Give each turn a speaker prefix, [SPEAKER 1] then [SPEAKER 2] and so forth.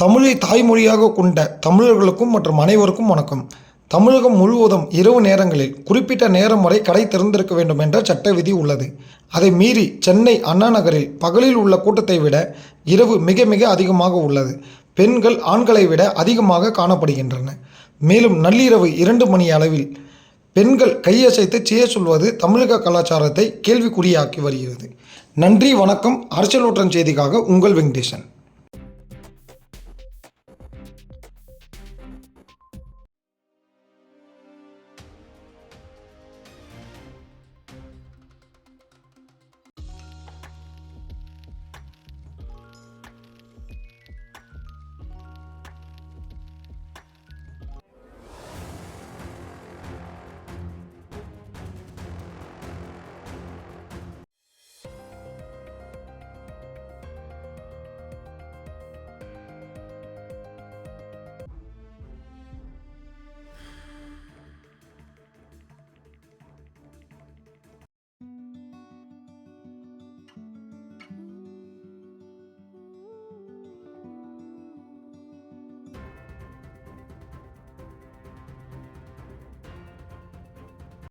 [SPEAKER 1] தமிழை தாய்மொழியாக கொண்ட தமிழர்களுக்கும் மற்றும் அனைவருக்கும் வணக்கம். தமிழகம் முழுவதும் இரவு நேரங்களில் குறிப்பிட்ட நேரம் வரை கடை திறந்திருக்க வேண்டும் என்ற சட்ட விதி உள்ளது. அதை மீறி சென்னை அண்ணா நகரில் பகலில் உள்ள கூட்டத்தை விட இரவு மிக மிக அதிகமாக உள்ளது. பெண்கள் ஆண்களை விட அதிகமாக காணப்படுகின்றன. மேலும் நள்ளிரவு 2 மணி அளவில் பெண்கள் கையசைத்து செய்ய சொல்வது தமிழக கலாச்சாரத்தை கேள்விக்குறியாக்கி வருகிறது. நன்றி, வணக்கம். அரசியல் ஊற்றம் செய்திக்காக உங்கள் வெங்கடேசன்.